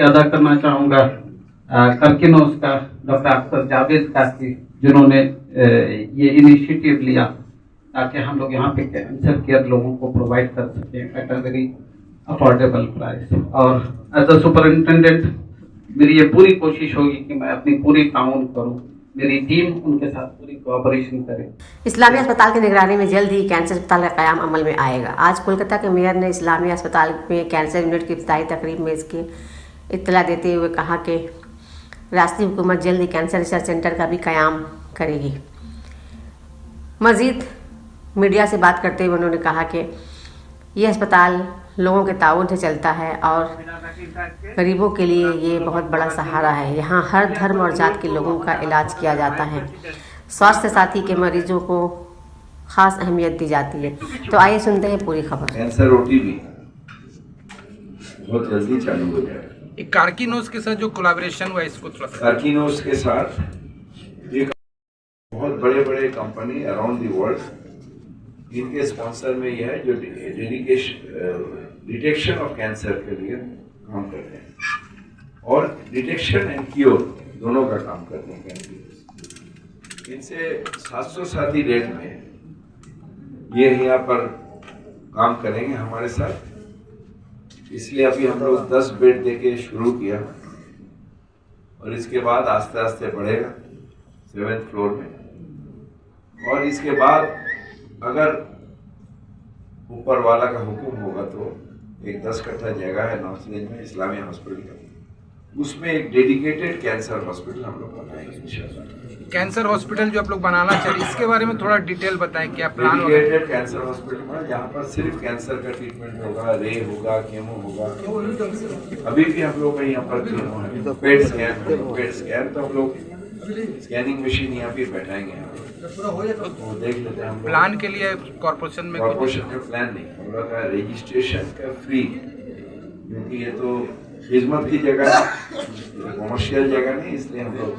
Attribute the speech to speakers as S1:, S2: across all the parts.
S1: अदा करना चाहूँगा करकिनोस का डॉक्टर अख्तर जावेद का जिन्होंने ये इनिशिएटिव लिया ताकि हम लोग यहाँ पे कैंसर केयर लोगों को प्रोवाइड कर सकें at a very affordable price. और एज अ सुपरिंटेंडेंट मेरी ये पूरी कोशिश होगी कि मैं अपनी पूरी ताउन करूँ, मेरी टीम उनके साथ पूरी कोऑपरेशन करे।
S2: इस्लामिया अस्पताल की निगरानी में जल्द ही कैंसर अस्पताल का क़याम अमल में आएगा। आज कोलकाता के मेयर ने इस्लामिया अस्पताल में कैंसर यूनिट की इफ्तिताही तकरीब में इसकी इत्तला देते हुए कहा कि राष्ट्रीय हुकूमत जल्द ही कैंसर रिसर्च सेंटर का भी क़याम करेगी। मज़ीद मीडिया से बात करते हुए उन्होंने कहा कि यह अस्पताल लोगों के ताउन से चलता है और गरीबों के लिए ये बहुत बड़ा सहारा है। यहाँ हर धर्म और जात के लोगों का इलाज किया जाता है। स्वास्थ्य साथी के मरीजों को खास अहमियत दी जाती है। तो आइए सुनते हैं पूरी खबर।
S3: कैंसर ओटीपी बहुत जल्दी चालू हो जाएगा।
S4: कार्किनोस के साथ जो कोलैबोरेशन हुआ इसको थोड़ा सा
S3: कार्किनोस के साथ एक बहुत बड़े बड़े कंपनी अराउंड द वर्ल्ड इनके स्पॉन्सर में यह है जो डिटेक्शन ऑफ कैंसर के लिए काम करते हैं और डिटेक्शन एंड क्योर दोनों का काम करते हैं कैंसर। इनसे 700 रेट में ये यहाँ पर काम करेंगे हमारे साथ। इसलिए अभी हम लोग 10 बेड देके शुरू किया और इसके बाद आस्ते आस्ते बढ़ेगा 7th फ्लोर में। और इसके बाद अगर ऊपर वाला का हुक्म होगा तो एक 10 कट्ठा जगह है नॉर्थ रेंज में इस्लामिया हॉस्पिटल का, उसमें एक डेडिकेटेड कैंसर हॉस्पिटल हम लोग बनाएंगे इंशाल्लाह।
S4: कैंसर हॉस्पिटल जो आप लोग बनाना चाहिए इसके बारे में थोड़ा डिटेल बताएं, क्या प्लान होगा?
S3: डेडिकेटेड कैंसर हॉस्पिटल में जहाँ पर सिर्फ कैंसर का ट्रीटमेंट होगा, रे होगा, केमो होगा। अभी भी हम लोग का यहाँ पर केमो है, पेट स्कैन तो हम लोग स्कैनिंग मशीन यहाँ पे बैठाएंगे। वो देख लेते हैं हम
S4: प्लान के लिए कॉर्पोरेशन में
S3: प्लान नहीं, हम लोग का रजिस्ट्रेशन का फ्री, क्योंकि ये तो खिदमत की जगह है, कॉमर्शियल जगह नहीं, इसलिए हम लोग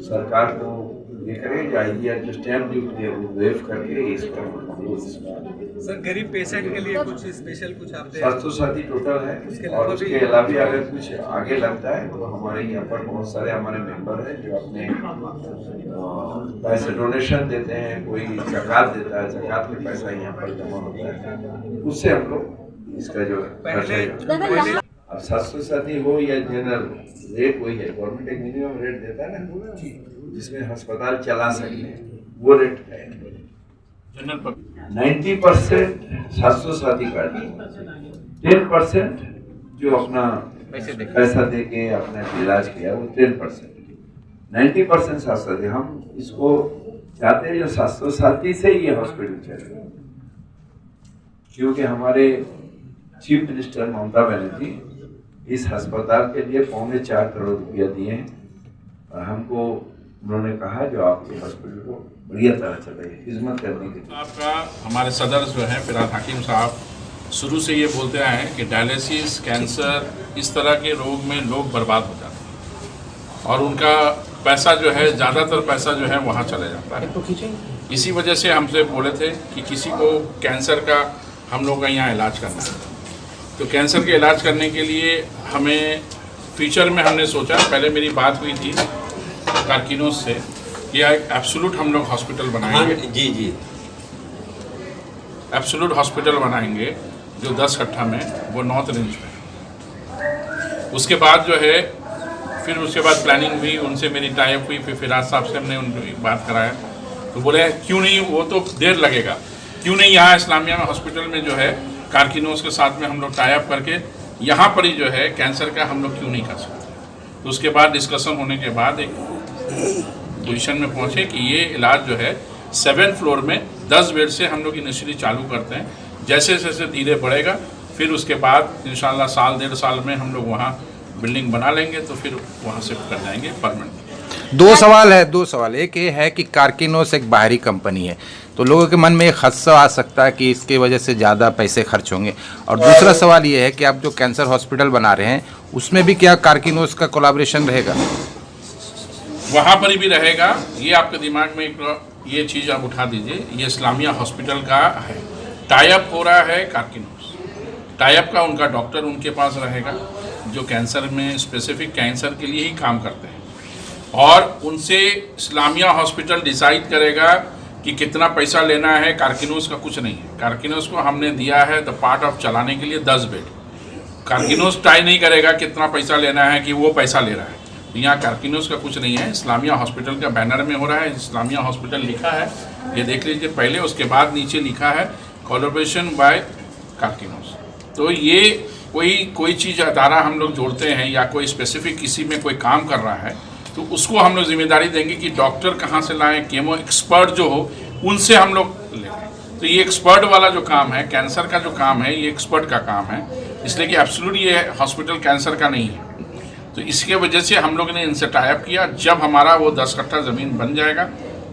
S3: सरकार को ये करें आइडिया जो स्टैम्प ड्यूटी है वो वेव करके इसको
S5: सर गरीब पेशेंट के लिए कुछ स्पेशल कुछ आप
S3: 700 टोटल है। और उसके अलावा अगर कुछ आगे लगता है तो हमारे यहाँ पर बहुत सारे हमारे मेंबर हैं जो अपने पैसे डोनेशन देते हैं, कोई ज़कात देता है, ज़कात में पैसा यहाँ पर जमा होता है, उससे हम लोग इसका जो है अब 700 हो या जनरल रेट वही है। गवर्नमेंट एक मिनिमम रेट देता है ना जिसमें अस्पताल चला सके, वो रेट है। 90% 700 कार्ड, 10% जो अपना पैसा दे के अपना इलाज किया वो 10%, 90% 700। हम इसको चाहते हैं जो 700 से ये हॉस्पिटल चले, क्योंकि हमारे चीफ मिनिस्टर ममता बनर्जी इस अस्पताल के लिए 4.25 करोड़ रुपया दिए हैं और हमको उन्होंने कहा जो आपके हॉस्पिटल को बढ़िया तरह चले खिदमत करने के लिए।
S6: आपका हमारे सदर जो है फिराद हकीम साहब शुरू से ये बोलते आए हैं कि डायलिसिस, कैंसर, इस तरह के रोग में लोग बर्बाद हो जाते हैं और उनका पैसा जो है ज़्यादातर पैसा जो है वहाँ चले जाता है। इसी वजह से हमसे बोले थे कि किसी को कैंसर का हम लोग का यहाँ इलाज करना है, तो कैंसर के इलाज करने के लिए हमें फ्यूचर में हमने सोचा, पहले मेरी बात हुई थी कार्किनोस से, यह एक एब्सोल्यूट हम लोग हॉस्पिटल बनाएंगे।
S7: जी
S6: एब्सोल्यूट हॉस्पिटल बनाएंगे जो 10 कट्ठा में, वो नॉर्थ रेंज में। उसके बाद जो है फिर उसके बाद प्लानिंग हुई, उनसे मेरी टाइप हुई, फिर फिराज साहब से हमने उनकी बात कराया तो बोले क्यों नहीं, वो तो देर लगेगा, क्यों नहीं यहाँ इस्लामिया में हॉस्पिटल में जो है कार्किनोस के साथ में हम लोग टाई अप करके यहाँ पर ही जो है कैंसर का हम लोग क्यों नहीं कर सकते। तो उसके बाद डिस्कशन होने के बाद एक पोजीशन में पहुँचे कि ये इलाज जो है 7th फ्लोर में 10 बेड से हम लोग इनिशियली चालू करते हैं, जैसे जैसे धीरे बढ़ेगा फिर उसके बाद इंशाल्लाह साल 1.5 साल में हम लोग वहाँ बिल्डिंग बना लेंगे तो फिर वहाँ शिफ्ट कर जाएंगे परमानेंट।
S7: दो सवाल। एक ये है कि कार्किनोस एक बाहरी कंपनी है तो लोगों के मन में एक खदशा आ सकता है कि इसके वजह से ज़्यादा पैसे खर्च होंगे, और दूसरा सवाल ये है कि आप जो कैंसर हॉस्पिटल बना रहे हैं उसमें भी क्या कार्किनोस का कोलैबोरेशन रहेगा?
S6: वहाँ पर भी रहेगा। ये आपके दिमाग में एक ये चीज़ आप उठा दीजिए, ये इस्लामिया हॉस्पिटल का है, टाई अप हो रहा है कार्किनोस, टाई अप का उनका डॉक्टर उनके पास रहेगा, जो कैंसर में स्पेसिफिक कैंसर के लिए ही काम करते हैं, और उनसे इस्लामिया हॉस्पिटल डिसाइड करेगा कि कितना पैसा लेना है। कारकिनोस का कुछ नहीं है। कारकिनोस को हमने दिया है द पार्ट ऑफ चलाने के लिए 10 बेड। कारकिनोस ट्राई नहीं करेगा कितना पैसा लेना है कि वो पैसा ले रहा है। तो यहाँ कारकिनोस का कुछ नहीं है, इस्लामिया हॉस्पिटल का बैनर में हो रहा है। इस्लामिया हॉस्पिटल लिखा है, ये देख लीजिए पहले, उसके बाद नीचे लिखा है कोलैबोरेशन बाय कारकिनोस। तो ये कोई चीज़ अदारा हम लोग जोड़ते हैं या कोई स्पेसिफिक किसी में कोई काम कर रहा है तो उसको हम लोग जिम्मेदारी देंगे कि डॉक्टर कहाँ से लाएं, केमो एक्सपर्ट जो हो उनसे हम लोग लें। तो ये एक्सपर्ट वाला जो काम है, कैंसर का जो काम है, ये एक्सपर्ट का काम है, इसलिए कि एब्सोल्यूट ये हॉस्पिटल कैंसर का नहीं है। तो इसके वजह से हम लोग ने इनसे टाइप किया। जब हमारा वो 10 कट्ठा ज़मीन बन जाएगा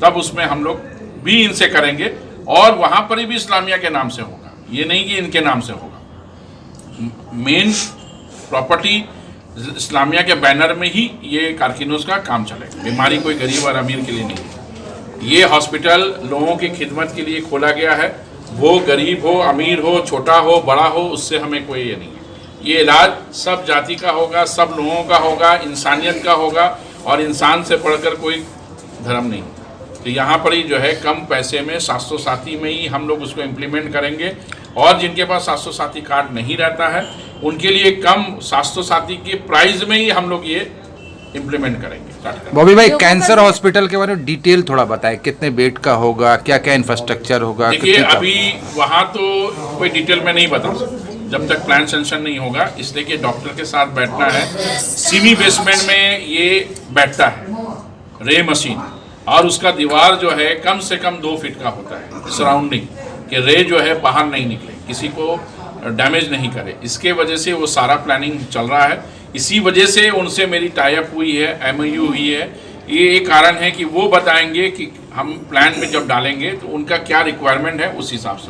S6: तब उसमें हम लोग भी इनसे करेंगे, और वहाँ पर भी इस्लामिया के नाम से होगा, ये नहीं कि इनके नाम से होगा। मेन प्रॉपर्टी इस्लामिया के बैनर में ही ये कारकिनोस का काम चलेगा। बीमारी कोई गरीब और अमीर के लिए नहीं है। ये हॉस्पिटल लोगों की खिदमत के लिए खोला गया है, वो गरीब हो, अमीर हो, छोटा हो, बड़ा हो, उससे हमें कोई ये नहीं है। ये इलाज सब जाति का होगा, सब लोगों का होगा, इंसानियत का होगा, और इंसान से बढ़कर कोई धर्म नहीं। तो यहाँ पर ही जो है कम पैसे में स्वास्थ्य साथी में ही हम लोग उसको इम्प्लीमेंट करेंगे, और जिनके पास स्वास्थ्य साथी कार्ड नहीं रहता है उनके लिए कम स्वास्थ्य साथी के प्राइस में ही हम लोग ये इम्प्लीमेंट करेंगे।
S7: बॉबी भाई, कैंसर हॉस्पिटल के बारे में डिटेल थोड़ा बताएं, कितने बेड का होगा, क्या क्या इंफ्रास्ट्रक्चर होगा?
S6: देखिए, अभी वहाँ तो कोई डिटेल में नहीं बता सकता जब तक प्लान सेंशन नहीं होगा, इसलिए कि डॉक्टर के साथ बैठना है। सीमी बेसमेंट में ये बैठता है रे मशीन, और उसका दीवार जो है कम से कम 2 फीट का होता है सराउंडिंग, कि रे जो है बाहर नहीं निकले, किसी को डैमेज नहीं करे। इसके वजह से वो सारा प्लानिंग चल रहा है। इसी वजह से उनसे मेरी टाई अप हुई है, MOU हुई है। ये एक कारण है कि वो बताएंगे कि हम प्लान में जब डालेंगे तो उनका क्या रिक्वायरमेंट है, उस हिसाब से